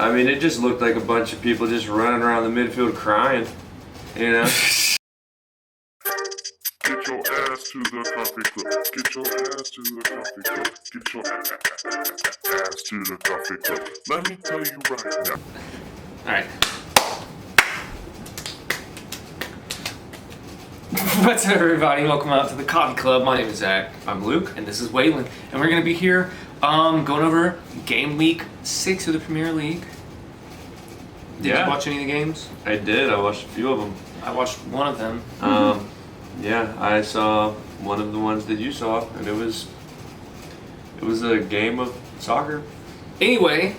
I mean, it just looked like a bunch of people just running around the midfield crying, you know? Get your ass to the coffee club. Get your ass to the coffee club. Get your ass to the coffee club. Let me tell you right now. Alright. What's up, everybody? Welcome out to the Coffee Club. My name is Zach. I'm Luke. And this is Waylon. And we're going to be here going over game week 6 of the Premier League. Did you watch any of the games? I did. I watched a few of them. I watched one of them. Yeah, I saw one of the ones that you saw, and it was a game of soccer. Anyway,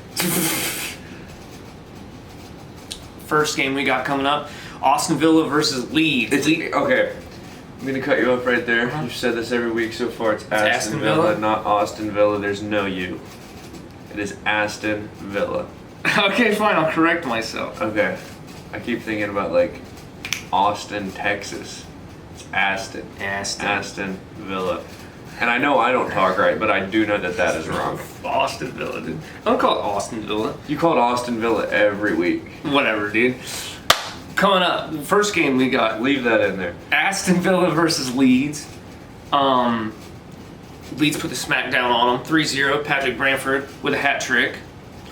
first game we got coming up, Aston Villa versus Leeds. Okay, I'm going to cut you off right there. You've said this every week so far. It's Aston Villa, not Austin Villa. There's no U. It is Aston Villa. Okay, fine. I'll correct myself. Okay. I keep thinking about, like, Austin, Texas. It's Aston Villa. And I know I don't talk right, but I do know that that is wrong. Austin Villa, dude. I don't call it Austin Villa. You call it Austin Villa every week. Whatever, dude. Coming up, first game we got. Leave that in there. Aston Villa versus Leeds. Leeds put the smack down on them. 3-0. Patrick Bamford with a hat trick.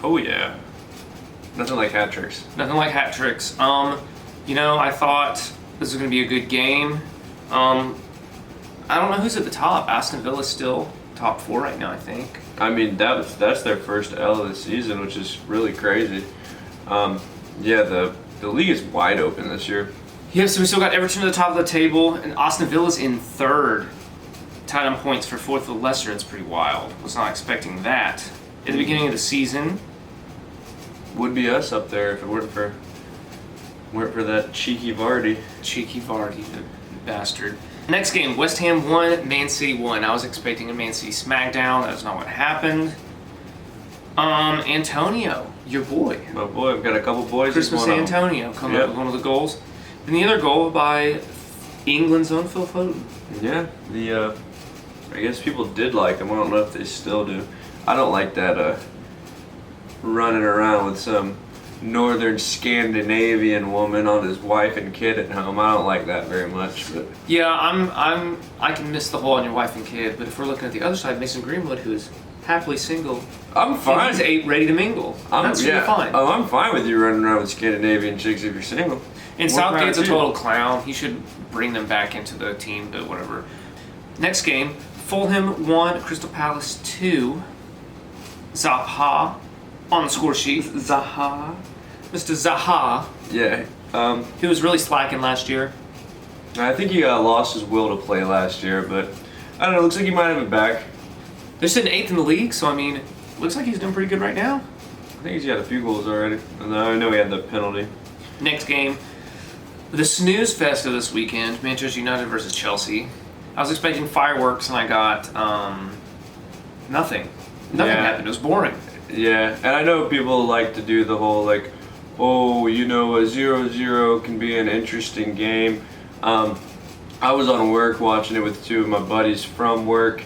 Oh, yeah. Nothing like hat tricks. Nothing like hat tricks. You know, I thought this was going to be a good game. I don't know who's at the top. Aston Villa's still top 4 right now, I think. I mean, that's their first L of the season, which is really crazy. Yeah, the league is wide open this year. Yeah, so we still got Everton at the top of the table, and Aston Villa's in 3rd. Tied on points for 4th with Leicester. It's pretty wild. Was not expecting that. At the beginning of the season, Would be us up there if it weren't for that cheeky Vardy. Cheeky Vardy, the bastard. Next game, West Ham 1, Man City 1. I was expecting a Man City smackdown. That is not what happened. Antonio, your boy. My boy, I've got a couple boys. Christmas Antonio coming up with one of the goals. And the other goal by England's own Phil Foden. Yeah, I guess people did like him. I don't know if they still do. I don't like that running around with some northern Scandinavian woman on his wife and kid at home. I don't like that very much. But yeah, I can miss the whole on your wife and kid. But if we're looking at the other side, Mason Greenwood, who is happily single, I'm fine. He's ready to mingle. That's fine. Oh, I'm fine with you running around with Scandinavian chicks if you're single. And Southgate's a total clown. He should bring them back into the team, but whatever. Next game, Fulham 1, Crystal Palace 2. Zaha on the score sheet. Zaha? Mr. Zaha. Yeah. He was really slacking last year. I think he lost his will to play last year, but I don't know. Looks like he might have it back. They're sitting 8th in the league, so I mean, looks like he's doing pretty good right now. I think he's got a few goals already. And I know he had the penalty. Next game, the snooze fest of this weekend, Manchester United versus Chelsea. I was expecting fireworks, and I got nothing. Nothing happened. It was boring. Yeah, and I know people like to do the whole, like, oh, you know, a 0-0 can be an interesting game. I was on work watching it with 2 of my buddies from work,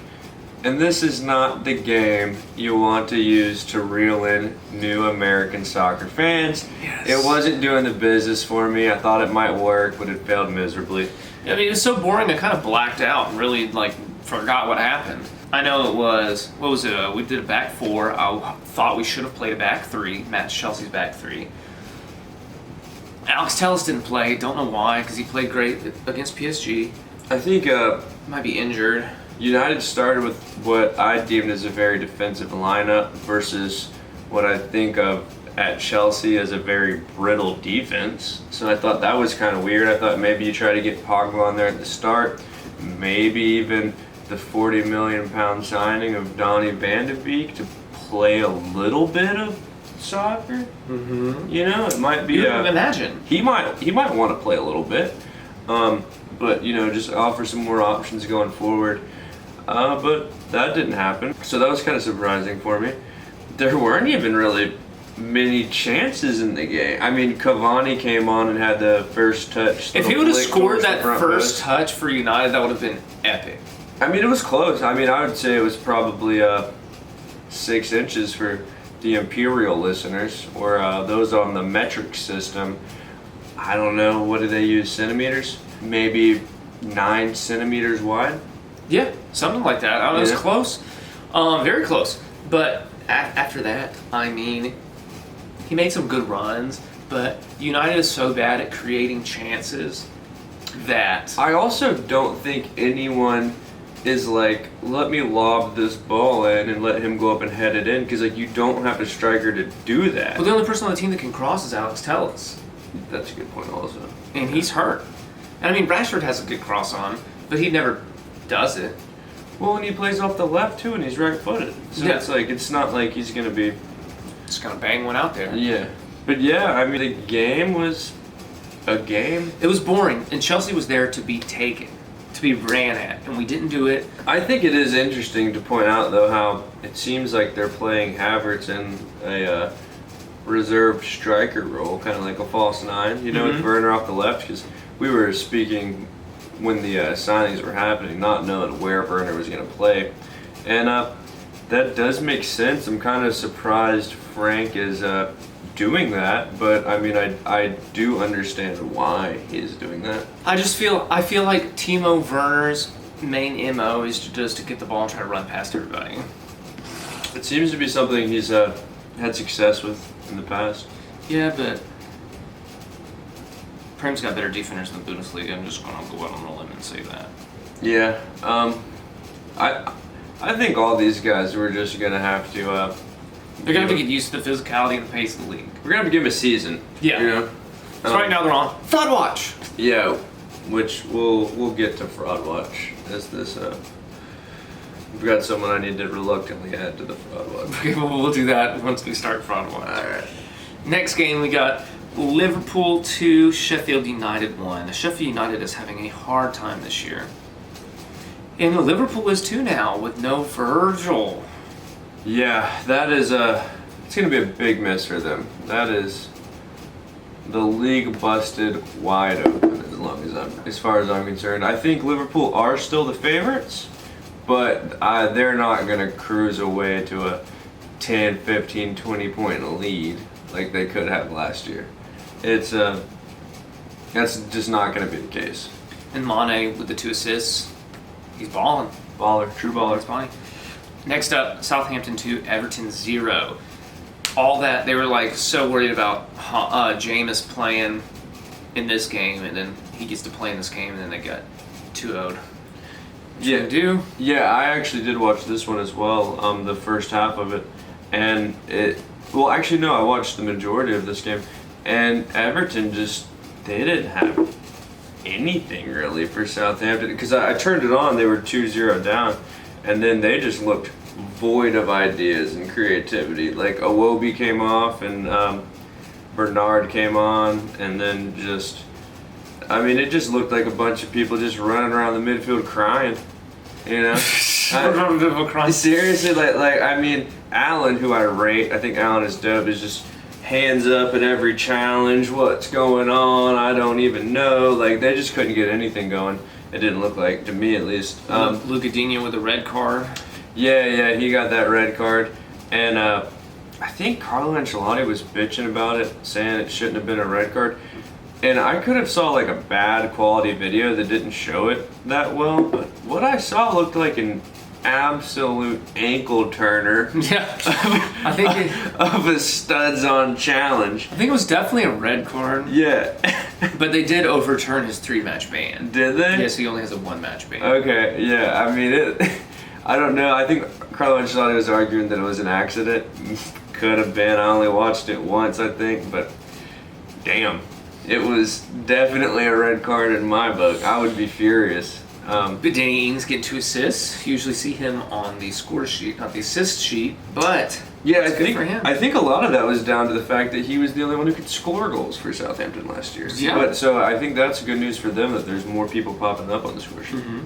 and this is not the game you want to use to reel in new American soccer fans. Yes. It wasn't doing the business for me. I thought it might work, but it failed miserably. I mean, it was so boring, I kind of blacked out and really, forgot what happened. I know it was, what was it, we did a back 4. I thought we should have played a back 3, matched Chelsea's back 3. Alex Telles didn't play, don't know why, because he played great against PSG. I think Might be injured. United started with what I deemed as a very defensive lineup versus what I think of at Chelsea as a very brittle defense. So I thought that was kind of weird. I thought maybe you try to get Pogba on there at the start, maybe even the £40 million signing of Donny van de Beek to play a little bit of soccer. Mm-hmm. You know, it might be. You can imagine. He might want to play a little bit, but you know, just offer some more options going forward. But that didn't happen, so that was kind of surprising for me. There weren't even really many chances in the game. I mean, Cavani came on and had the first touch. If he would have scored that first touch for United, that would have been epic. I mean, it was close. I mean, I would say it was probably 6 inches for the Imperial listeners, or those on the metric system, I don't know, what do they use, centimeters? Maybe 9 centimeters wide? Yeah, something like that. I was Yeah. close, very close. But after that, I mean, he made some good runs, but United is so bad at creating chances that I also don't think anyone is like, let me lob this ball in and let him go up and head it in, because like you don't have a striker to do that. well, the only person on the team that can cross is Alex Telles, That's a good point also. and he's hurt. And I mean, Rashford has a good cross on, but he never does it. Well, and he plays off the left too, and he's right-footed. So Yeah. it's like, it's not like he's gonna be. Just gonna bang one out there. Yeah. But yeah, I mean, the game was a game. It was boring, and Chelsea was there to be taken, to be ran at, and we didn't do it. I think it is interesting to point out, though, how it seems like they're playing Havertz in a reserved striker role, kind of like a false nine, you know, with Werner off the left, because we were speaking when the signings were happening, not knowing where Werner was going to play. And that does make sense. I'm kind of surprised Frank is doing that, but I mean, I do understand why he's doing that. I feel like Timo Werner's main MO is just to get the ball and try to run past everybody. It seems to be something he's had success with in the past. Yeah, but Prem's got better defenders in the Bundesliga. I'm just gonna go out on a limb and say that. Yeah, I think all these guys were just gonna have to. They're gonna have to get used to the physicality and the pace of the league. We're gonna have to give him a season. Yeah. You know. So right now they're on Fraud Watch. Yeah, which we'll get to Fraud Watch as this. We've got someone I need to reluctantly add to the Fraud Watch. Okay, well, we'll do that once we start Fraud Watch. All right. Next game we got Liverpool 2, Sheffield United 1. Sheffield United is having a hard time this year. And Liverpool is 2 now with no Virgil. Yeah, that is it's gonna be a big miss for them. That is the league busted wide open as far as I'm concerned. I think Liverpool are still the favorites, but they're not gonna cruise away to a 10, 15, 20 point lead like they could have last year. It's that's just not gonna be the case. And Mane with the 2 assists. He's balling. Baller, true baller. That's funny. Next up, Southampton 2, Everton 0. All that, they were like so worried about Jameis playing in this game, and then he gets to play in this game, and then they got 2-0'd. Yeah, do. Yeah, I actually did watch this one as well. The first half of it, and well, actually no, I watched the majority of this game, and Everton they didn't have anything really for Southampton, because I turned it on. They were 2-0 down, and then they just looked void of ideas and creativity. Like Iwobi came off, and Bernard came on, and then it just looked like a bunch of people just running around the midfield crying, you know. Seriously, like I mean, Allen, who I rate, I think Allen is dope, is just hands up at every challenge. What's going on? I don't even know. Like, they just couldn't get anything going. It didn't look like, to me at least. Luca Digne with a red card. Yeah, he got that red card. And I think Carlo Ancelotti was bitching about it, saying it shouldn't have been a red card. And I could have saw like a bad quality video that didn't show it that well, but what I saw looked like an absolute ankle turner. Yeah, I think of a studs on challenge. I think it was definitely a red card. Yeah. But they did overturn his 3-match ban. Did they? Yes, he only has a 1-match ban. Okay, yeah, I mean, I don't know. I think Carlo Ancelotti was arguing that it was an accident. Could have been. I only watched it once, I think, but damn. It was definitely a red card in my book. I would be furious. But Danny Ings getting 2 assists. You usually see him on the score sheet, not the assist sheet, but yeah, it's good for him. I think a lot of that was down to the fact that he was the only one who could score goals for Southampton last year. Yeah. But so I think that's good news for them, that there's more people popping up on the score sheet. Mm-hmm.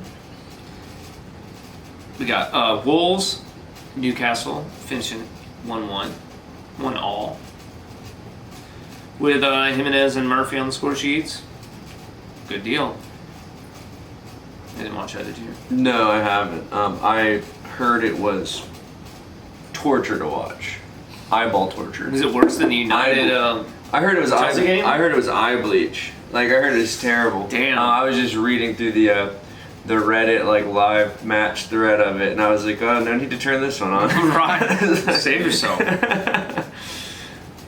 We got Wolves, Newcastle finishing 1-1, 1-1. With Jimenez and Murphy on the score sheets. Good deal. I didn't watch that, did you? No, I haven't. I heard it was torture to watch. eyeball torture. Is it worse than the United? I heard it was Chelsea eye. game? I heard it was eye bleach. Like I heard it was terrible. Damn. I was just reading through the Reddit like live match thread of it, and I was like, oh, no need to turn this one on. Right. Save yourself.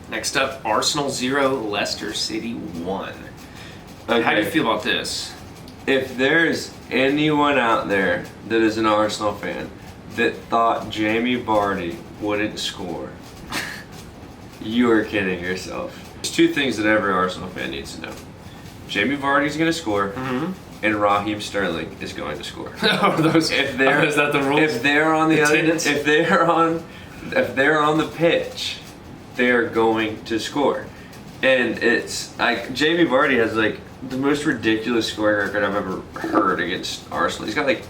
Next up, Arsenal 0, Leicester City 1. Okay. How do you feel about this? If there's anyone out there that is an Arsenal fan that thought Jamie Vardy wouldn't score, you are kidding yourself. There's two things that every Arsenal fan needs to know. Jamie Vardy's going to score, and Raheem Sterling is going to score. Is that the rules? If they're on the Attendance? if they're on the pitch, they're going to score. And it's like Jamie Vardy has like the most ridiculous scoring record I've ever heard against Arsenal. He's got like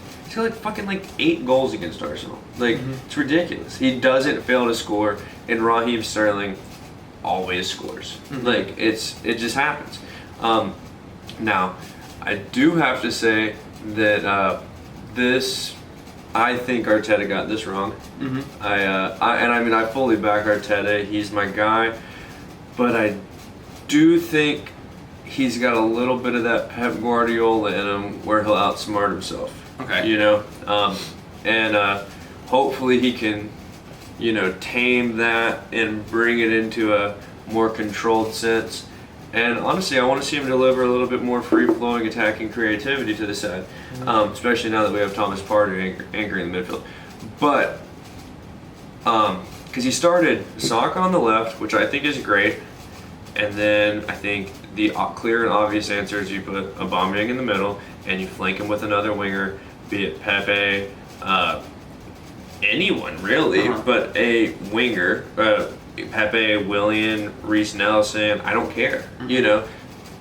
fucking like 8 goals against Arsenal. Like it's ridiculous. He doesn't fail to score, and Raheem Sterling always scores. Like it just happens. Now, I do have to say that I think Arteta got this wrong. I fully back Arteta. He's my guy, but I do think he's got a little bit of that Pep Guardiola in him, where he'll outsmart himself. Okay. You know, and hopefully he can, tame that and bring it into a more controlled sense. And honestly, I want to see him deliver a little bit more free-flowing attacking creativity to the side, especially now that we have Thomas Partey anchoring the midfield. But, because he started Saka on the left, which I think is great, and then I think the clear and obvious answer is you put Aubameyang in the middle, and you flank him with another winger, be it Pepe, anyone really, but a winger. Pepe, Willian, Reece Nelson, I don't care,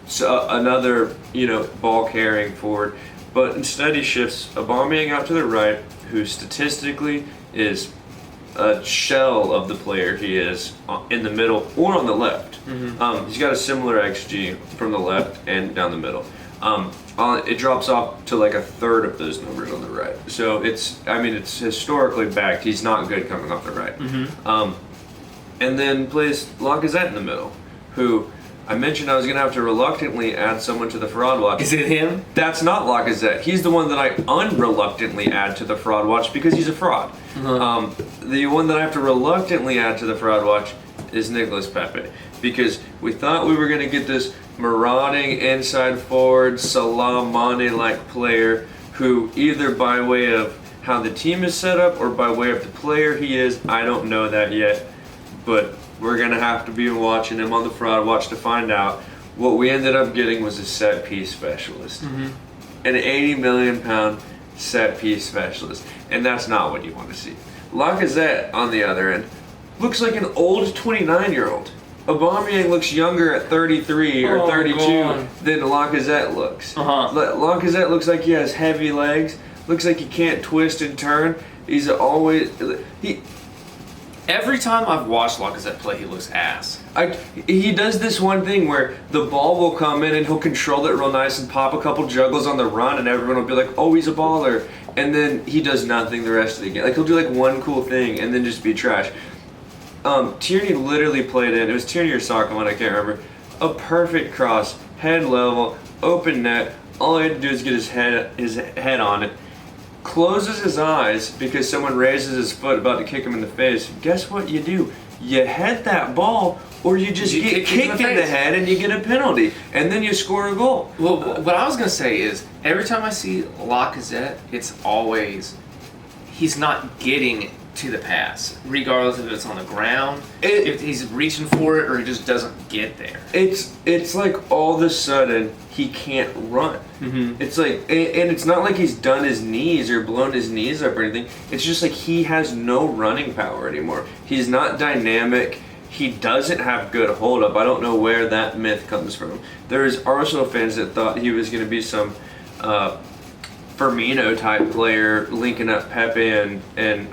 So another, ball carrying forward. But instead he shifts Aubameyang out to the right, who statistically is a shell of the player he is in the middle or on the left. He's got a similar XG from the left and down the middle. It drops off to like a third of those numbers on the right. So it's historically backed. He's not good coming off the right. And then plays Lacazette in the middle, who I mentioned I was going to have to reluctantly add someone to the fraud watch. Is it him? That's not Lacazette. He's the one that I unreluctantly add to the fraud watch because he's a fraud. The one that I have to reluctantly add to the fraud watch is Nicolas Pepe, because we thought we were going to get this marauding inside forward, Salah Mane-like player who either by way of how the team is set up or by way of the player he is, I don't know that yet. But we're going to have to be watching him on the fraud watch to find out. What we ended up getting was a set piece specialist. An 80 million pound set piece specialist. And that's not what you want to see. Lacazette, on the other end, looks like an old 29-year-old. Aubameyang looks younger at 33 or 32 than Lacazette looks. Lacazette looks like he has heavy legs. Looks like he can't twist and turn. He's always... Every time I've watched Lacazette play, he looks ass. He does this one thing where the ball will come in and he'll control it real nice and pop a couple juggles on the run, and everyone will be like, oh, he's a baller. And then he does nothing the rest of the game. Like, he'll do like one cool thing and then just be trash. Tierney literally played in, it was Tierney or Saka one, I can't remember, a perfect cross, head level, open net. All he had to do is get his head on it. Closes his eyes because someone raises his foot about to kick him in the face. Guess what you do? You head that ball, or you just get kicked in the head and you get a penalty, and then you score a goal. Well, what I was going to say is, every time I see Lacazette, it's always, he's not getting to the pass, regardless if it's on the ground, if he's reaching for it, or he just doesn't get there. It's like all of a sudden he can't run. It's like, and it's not like he's done his knees or blown his knees up or anything. It's just like he has no running power anymore. He's not dynamic. He doesn't have good hold up. I don't know where that myth comes from. There's Arsenal fans that thought he was going to be some Firmino type player linking up Pepe and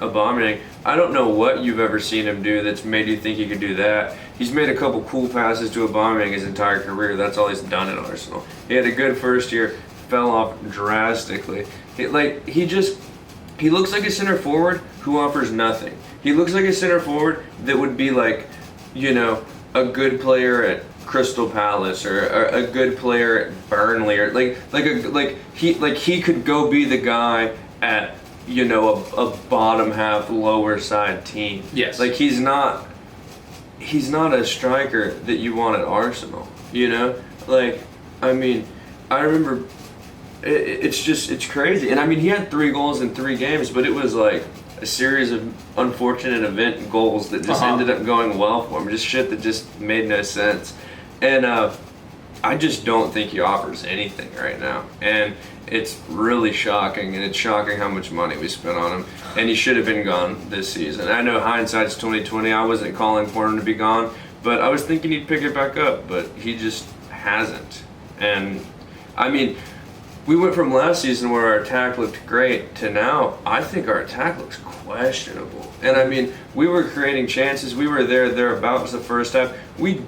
Aubameyang. I don't know what you've ever seen him do that's made you think he could do that. He's made a couple cool passes to Aubameyang his entire career. That's all he's done at Arsenal. He had a good first year, fell off drastically. He looks like a center forward who offers nothing. He looks like a center forward that would be like, a good player at Crystal Palace or a good player at Burnley or he could go be the guy at a bottom half lower side team. Yes. Like he's not a striker that you want at Arsenal. Like I mean, I remember it's crazy. And I mean, he had 3 goals in 3 games, but it was like a series of unfortunate event goals that just ended up going well for him. Just shit that just made no sense. And I just don't think he offers anything right now. And it's really shocking, and it's shocking how much money we spent on him. And he should have been gone this season. I know hindsight's 2020. I wasn't calling for him to be gone, but I was thinking he'd pick it back up, but he just hasn't. And I mean, we went from last season where our attack looked great to now I think our attack looks questionable. And I mean, we were creating chances. We were thereabouts the first half. We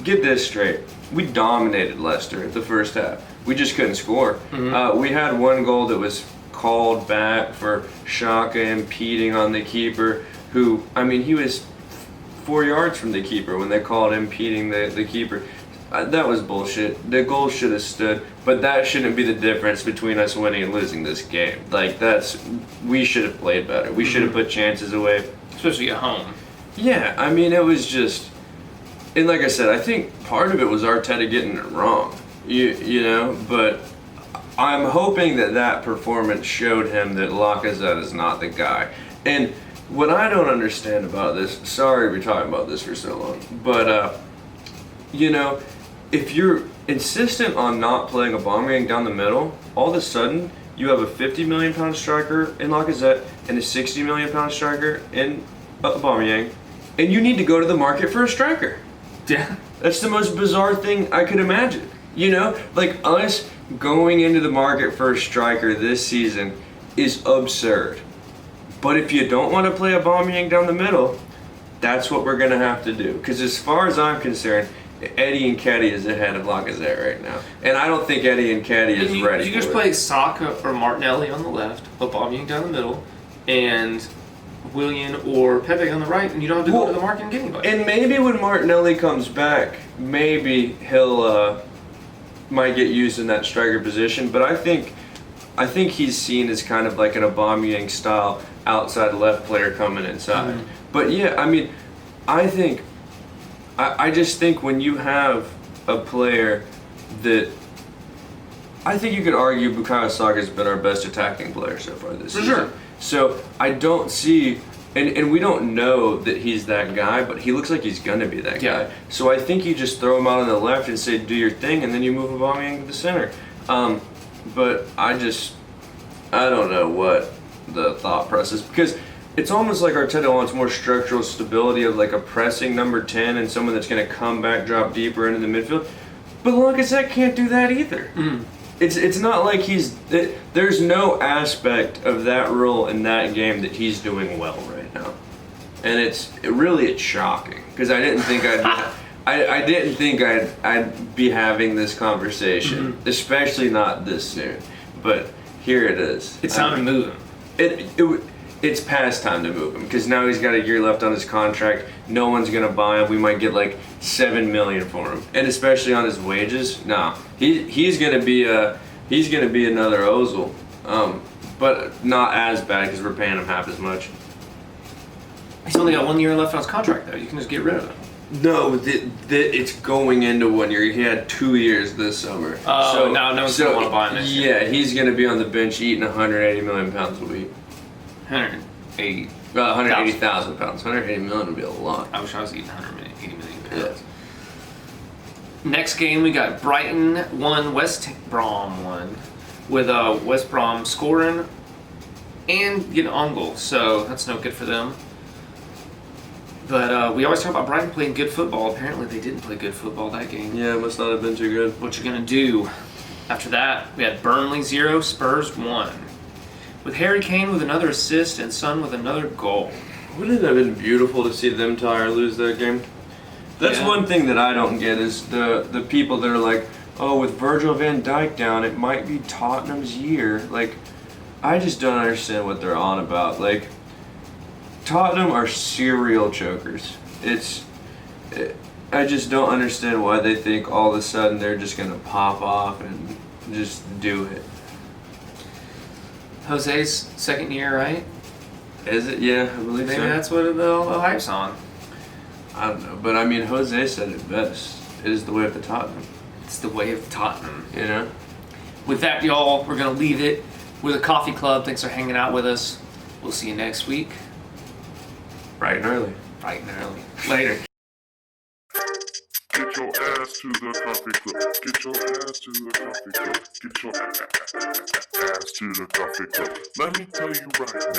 get this straight. We dominated Leicester the first half. We just couldn't score. We had 1 goal that was called back for Xhaka impeding on the keeper, who, I mean, he was 4 yards from the keeper when they called impeding the keeper. That was bullshit. The goal should have stood, but that shouldn't be the difference between us winning and losing this game. Like, we should have played better. We should have put chances away. Especially at home. Yeah, I mean, it was just, and like I said, I think part of it was Arteta getting it wrong, but I'm hoping that performance showed him that Lacazette is not the guy. And what I don't understand about this, sorry we're talking about this for so long, but, if you're insistent on not playing Aubameyang down the middle, all of a sudden you have a £50 million striker in Lacazette and a £60 million striker in Aubameyang, and you need to go to the market for a striker. Yeah. That's the most bizarre thing I could imagine. Like us going into the market for a striker this season is absurd. But if you don't want to play Aubameyang down the middle, that's what we're going to have to do. Because as far as I'm concerned, Eddie Nketiah is ahead of Lacazette right now. And I don't think Eddie Nketiah is ready. You just play Saka or Martinelli on the left, Aubameyang down the middle, and Willian or Pepe on the right, and you don't have to go to the market and get anybody. And maybe when Martinelli comes back, maybe he'll might get used in that striker position. But I think he's seen as kind of like an Aubameyang style outside left player coming inside. But yeah, I mean, I just think when you have a player that I think you could argue Bukayo Saka's been our best attacking player so far this season. For sure. So I don't see, and we don't know that he's that guy, but he looks like he's gonna be that guy. So I think you just throw him out on the left and say do your thing, and then you move Aubameyang to the center. But I don't know what the thought process is, because it's almost like Arteta wants more structural stability of like a pressing number 10 and someone that's going to come back, drop deeper into the midfield. But Lacazette can't do that either. It's not like there's no aspect of that role in that game that he's doing well right now. And it's shocking, because I didn't think I'd be having this conversation, especially not this soon. But here it is. It's time to move him. It's past time to move him, because now he's got a year left on his contract. No one's gonna buy him. We might get like $7 million for him, and especially on his wages. No, he's gonna be another Ozil, but not as bad because we're paying him half as much. He's only got 1 year left on his contract, though. You can just get rid of him. No, it's going into 1 year. He had 2 years this summer. Oh, so no one's gonna want to buy him this year. Yeah, he's gonna be on the bench eating 180 million pounds a week. 180,000 pounds. 180 million would be a lot. I wish I was eating 180 million pounds. Yeah. Next game, we got Brighton 1, West Brom 1, with West Brom scoring and getting on goal, so that's no good for them. But we always talk about Brighton playing good football. Apparently, they didn't play good football that game. Yeah, it must not have been too good. What you gonna do? After that, we had Burnley 0, Spurs 1. With Harry Kane with another assist and Son with another goal. Wouldn't it have been beautiful to see them tie or lose that game? That's one thing that I don't get, is the people that are like, oh, with Virgil van Dijk down, it might be Tottenham's year. Like, I just don't understand what they're on about. Like, Tottenham are serial chokers. I just don't understand why they think all of a sudden they're just gonna pop off and just do it. Jose's second year, right? Is it? Yeah, I believe Maybe so. that's what the hype's on. I don't know, but I mean, Jose said it best. It is the way of the Tottenham. It's the way of Tottenham. You know. With that, y'all, we're going to leave it. We're the Coffee Club. Thanks for hanging out with us. We'll see you next week. Bright and early. Bright and early. Later. Get your ass to the coffee club. Get your ass to the coffee club. Get your ass to the coffee club. Let me tell you right now.